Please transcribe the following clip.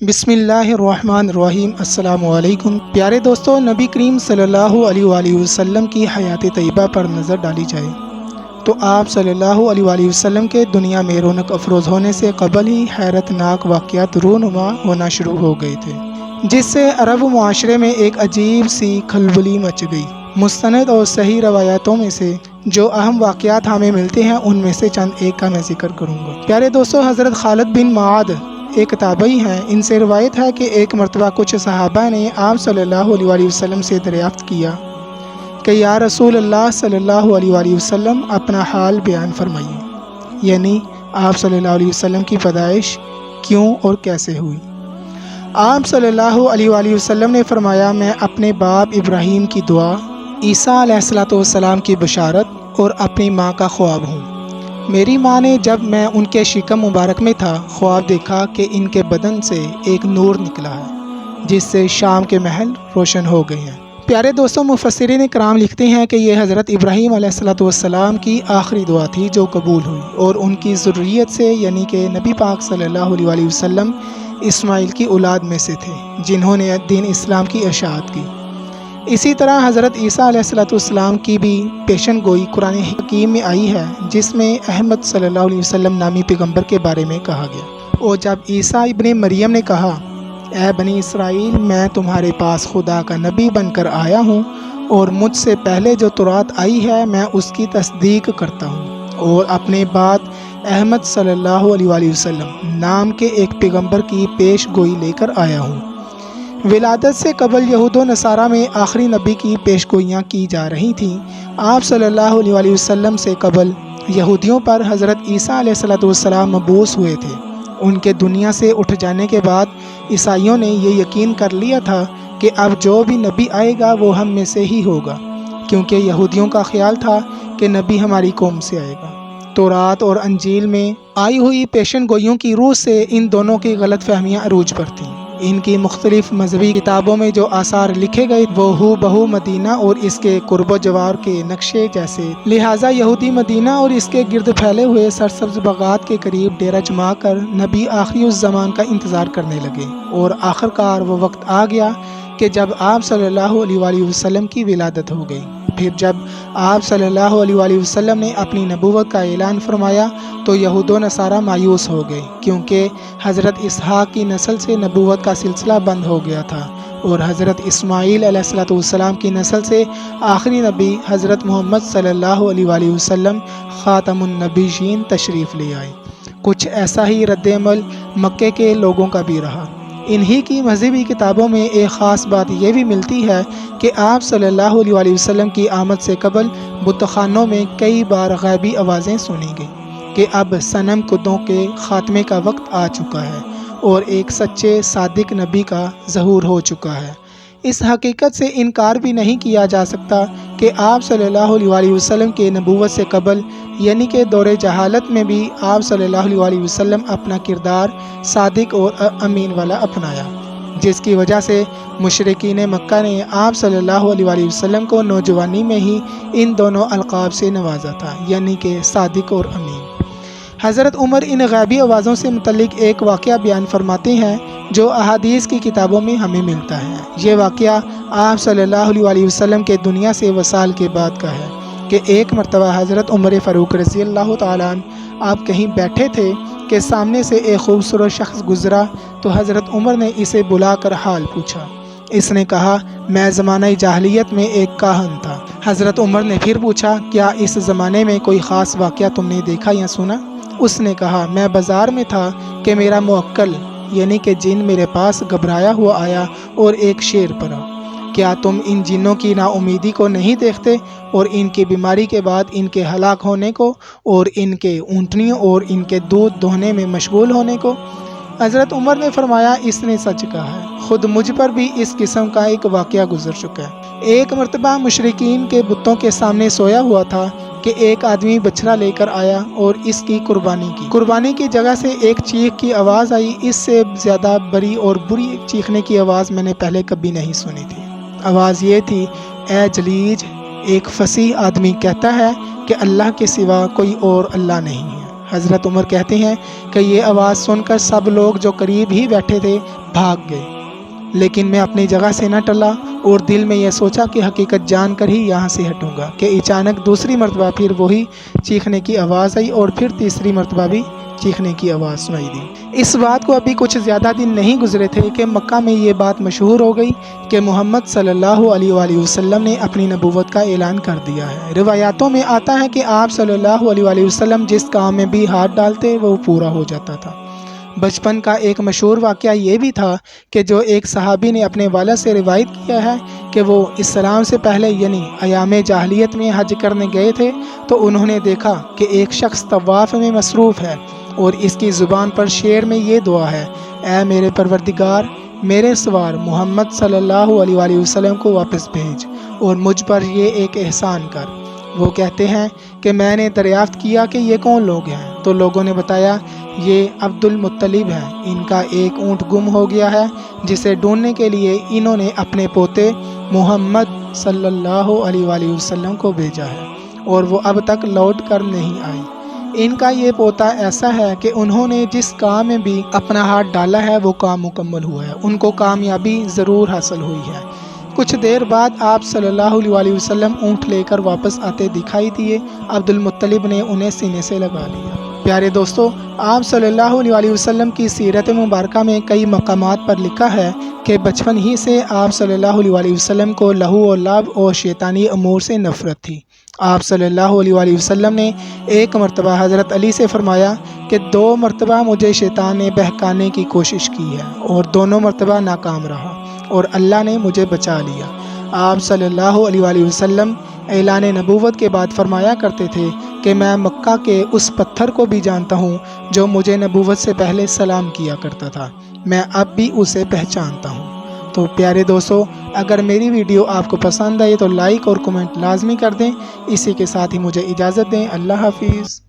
بسم اللہ الرحمن الرحیم۔ السلام علیکم پیارے دوستو، نبی کریم صلی اللہ علیہ وآلہ وسلم کی حیات طیبہ پر نظر ڈالی جائے تو آپ صلی اللہ علیہ وآلہ وسلم کے دنیا میں رونق افروز ہونے سے قبل ہی حیرت ناک واقعات رونما ہونا شروع ہو گئے تھے، جس سے عرب معاشرے میں ایک عجیب سی کھلبلی مچ گئی۔ مستند اور صحیح روایاتوں میں سے جو اہم واقعات ہمیں ملتے ہیں ان میں سے چند ایک کا میں ذکر کروں گا۔ پیارے دوستو، حضرت خالد بن معاد ایک تابعی ہیں۔ ان سے روایت ہے کہ ایک مرتبہ کچھ صحابہ نے آپ صلی اللہ علیہ وآلہ وسلم سے دریافت کیا کہ یا رسول اللہ صلی اللہ علیہ وآلہ وسلم، اپنا حال بیان فرمائیے، یعنی آپ صلی اللہ علیہ وسلم کی پیدائش کیوں اور کیسے ہوئی۔ آپ صلی اللہ علیہ وآلہ وسلم نے فرمایا، میں اپنے باپ ابراہیم کی دعا، عیسیٰ علیہ السلام کی بشارت اور اپنی ماں کا خواب ہوں۔ میری ماں نے جب میں ان کے شکم مبارک میں تھا خواب دیکھا کہ ان کے بدن سے ایک نور نکلا ہے جس سے شام کے محل روشن ہو گئے ہیں۔ پیارے دوستوں، مفسرین کرام لکھتے ہیں کہ یہ حضرت ابراہیم علیہ السلام کی آخری دعا تھی جو قبول ہوئی، اور ان کی ذریت سے یعنی کہ نبی پاک صلی اللہ علیہ وآلہ وسلم اسماعیل کی اولاد میں سے تھے جنہوں نے دین اسلام کی اشاعت کی۔ اسی طرح حضرت عیسیٰ علیہ السلام کی بھی پیشن گوئی قرآن حکیم میں آئی ہے، جس میں احمد صلی اللہ علیہ وسلم نامی پیغمبر کے بارے میں کہا گیا۔ اور جب عیسیٰ ابن مریم نے کہا، اے بنی اسرائیل، میں تمہارے پاس خدا کا نبی بن کر آیا ہوں اور مجھ سے پہلے جو تورات آئی ہے میں اس کی تصدیق کرتا ہوں، اور اپنے بعد احمد صلی اللہ علیہ وآلہ وسلم نام کے ایک پیغمبر کی پیش گوئی لے کر آیا ہوں۔ ولادت سے قبل یہود و نصارہ میں آخری نبی کی پیش گوئیاں کی جا رہی تھیں۔ آپ صلی اللہ علیہ وآلہ وسلم سے قبل یہودیوں پر حضرت عیسیٰ علیہ السلام مبعوث ہوئے تھے۔ ان کے دنیا سے اٹھ جانے کے بعد عیسائیوں نے یہ یقین کر لیا تھا کہ اب جو بھی نبی آئے گا وہ ہم میں سے ہی ہوگا، کیونکہ یہودیوں کا خیال تھا کہ نبی ہماری قوم سے آئے گا۔ تورات اور انجیل میں آئی ہوئی پیشن گوئیوں کی روح سے ان دونوں کی غلط فہمیاں عروج پر تھیں۔ ان کی مختلف مذہبی کتابوں میں جو آثار لکھے گئے وہ ہو بہو مدینہ اور اس کے قرب و جوار کے نقشے جیسے، لہٰذا یہودی مدینہ اور اس کے گرد پھیلے ہوئے سرسبز باغات کے قریب ڈیرہ جما کر نبی آخری الزمان کا انتظار کرنے لگے، اور آخرکار وہ وقت آ گیا کہ جب آپ صلی اللہ علیہ وآلہ وسلم کی ولادت ہو گئی۔ پھر جب آپ صلی اللہ علیہ وآلہ وسلم نے اپنی نبوت کا اعلان فرمایا تو یہود و نصارہ مایوس ہو گئے، کیونکہ حضرت اسحاق کی نسل سے نبوت کا سلسلہ بند ہو گیا تھا، اور حضرت اسماعیل علیہ السلام کی نسل سے آخری نبی حضرت محمد صلی اللہ علیہ وآلہ وسلم خاتم النبیین تشریف لے آئے۔ کچھ ایسا ہی رد عمل مکے کے لوگوں کا بھی رہا۔ انہی کی مذہبی کتابوں میں ایک خاص بات یہ بھی ملتی ہے کہ آپ صلی اللہ علیہ وآلہ وسلم کی آمد سے قبل بت خانوں میں کئی بار غیبی آوازیں سنی گئیں کہ اب صنم کدوں کے خاتمے کا وقت آ چکا ہے اور ایک سچے صادق نبی کا ظہور ہو چکا ہے۔ اس حقیقت سے انکار بھی نہیں کیا جا سکتا کہ آپ صلی اللہ علیہ وآلہ وسلم کے نبوت سے قبل یعنی کہ دور جہالت میں بھی آپ صلی اللہ علیہ وآلہ وسلم اپنا کردار صادق اور امین والا اپنایا، جس کی وجہ سے مشرکین مکہ نے آپ صلی اللہ علیہ وآلہ وسلم کو نوجوانی میں ہی ان دونوں القاب سے نوازا تھا، یعنی کہ صادق اور امین۔ حضرت عمر ان غیبی آوازوں سے متعلق ایک واقعہ بیان فرماتے ہیں جو احادیث کی کتابوں میں ہمیں ملتا ہے۔ یہ واقعہ آپ صلی اللہ علیہ وآلہ وسلم کے دنیا سے وصال کے بعد کا ہے کہ ایک مرتبہ حضرت عمر فاروق رضی اللہ تعالیٰ عنہ آپ کہیں بیٹھے تھے کہ سامنے سے ایک خوبصورت شخص گزرا تو حضرت عمر نے اسے بلا کر حال پوچھا۔ اس نے کہا، میں زمانہ جاہلیت میں ایک کاہن تھا۔ حضرت عمر نے پھر پوچھا، کیا اس زمانے میں کوئی خاص واقعہ تم نے دیکھا یا سنا؟ اس نے کہا، میں بازار میں تھا کہ میرا موکل یعنی کہ جن میرے پاس گھبرایا ہوا آیا اور ایک شیر پڑا۔ کیا تم ان جنوں کی نا امیدی کو نہیں دیکھتے اور ان کی بیماری کے بعد ان کے ہلاک ہونے کو اور ان کے اونٹنیوں اور ان کے دودھ دوہنے میں مشغول ہونے کو؟ حضرت عمر نے فرمایا، اس نے سچ کہا ہے، خود مجھ پر بھی اس قسم کا ایک واقعہ گزر چکا ہے۔ ایک مرتبہ مشرکین کے بتوں کے سامنے سویا ہوا تھا کہ ایک آدمی بچڑا لے کر آیا اور اس کی قربانی کی جگہ سے ایک چیخ کی آواز آئی۔ اس سے زیادہ بڑی اور بری چیخنے کی آواز میں نے پہلے کبھی نہیں سنی تھی۔ آواز یہ تھی، اے جلیج، ایک فصیح آدمی کہتا ہے کہ اللہ کے سوا کوئی اور اللہ نہیں ہے۔ حضرت عمر کہتے ہیں کہ یہ آواز سن کر سب لوگ جو قریب ہی بیٹھے تھے بھاگ گئے، لیکن میں اپنی جگہ سے نہ ٹلا اور دل میں یہ سوچا کہ حقیقت جان کر ہی یہاں سے ہٹوں گا کہ اچانک دوسری مرتبہ پھر وہی چیخنے کی آواز آئی اور پھر تیسری مرتبہ بھی چیخنے کی آواز سنائی دی۔ اس بات کو ابھی کچھ زیادہ دن نہیں گزرے تھے کہ مکہ میں یہ بات مشہور ہو گئی کہ محمد صلی اللہ علیہ وآلہ وسلم نے اپنی نبوت کا اعلان کر دیا ہے۔ روایاتوں میں آتا ہے کہ آپ صلی اللہ علیہ وآلہ وسلم جس کام میں بھی ہاتھ ڈالتے وہ پورا ہو جاتا تھا۔ بچپن کا ایک مشہور واقعہ یہ بھی تھا کہ جو ایک صحابی نے اپنے والد سے روایت کیا ہے کہ وہ اسلام سے پہلے یعنی ایام جاہلیت میں حج کرنے گئے تھے تو انہوں نے دیکھا کہ ایک شخص طواف میں مصروف ہے اور اس کی زبان پر شعر میں یہ دعا ہے، اے میرے پروردگار، میرے سوار محمد صلی اللہ علیہ وآلہ وسلم کو واپس بھیج اور مجھ پر یہ ایک احسان کر۔ وہ کہتے ہیں کہ میں نے دریافت کیا کہ یہ کون لوگ ہیں تو لوگوں نے بتایا یہ عبد المطلب ہیں، ان کا ایک اونٹ گم ہو گیا ہے جسے ڈھونڈنے کے لیے انہوں نے اپنے پوتے محمد صلی اللہ علیہ وآلہ وسلم کو بھیجا ہے اور وہ اب تک لوٹ کر نہیں آئی۔ ان کا یہ پوتا ایسا ہے کہ انہوں نے جس کام میں بھی اپنا ہاتھ ڈالا ہے وہ کام مکمل ہوا ہے، ان کو کامیابی ضرور حاصل ہوئی ہے۔ کچھ دیر بعد آپ صلی اللہ علیہ وآلہ وسلم اونٹ لے کر واپس آتے دکھائی دیے۔ عبد المطلب نے انہیں سینے سے لگا لیا۔ پیارے دوستو، آپ صلی اللہ علیہ وآلہ وسلم کی سیرت مبارکہ میں کئی مقامات پر لکھا ہے کہ بچپن ہی سے آپ صلی اللہ علیہ وآلہ وسلم کو لہو و لعب اور شیطانی امور سے نفرت تھی۔ آپ صلی اللہ علیہ وآلہ وسلم نے ایک مرتبہ حضرت علی سے فرمایا کہ 2 مرتبہ مجھے شیطان نے بہکانے کی کوشش کی ہے اور دونوں مرتبہ ناکام رہا اور اللہ نے مجھے بچا لیا۔ آپ صلی اللہ علیہ وآلہ وسلم اعلان نبوت کے بعد فرمایا کرتے تھے کہ میں مکہ کے اس پتھر کو بھی جانتا ہوں جو مجھے نبوت سے پہلے سلام کیا کرتا تھا، میں اب بھی اسے پہچانتا ہوں۔ تو پیارے دوستو، اگر میری ویڈیو آپ کو پسند آئی تو لائک اور کمنٹ لازمی کر دیں۔ اسی کے ساتھ ہی مجھے اجازت دیں۔ اللہ حافظ۔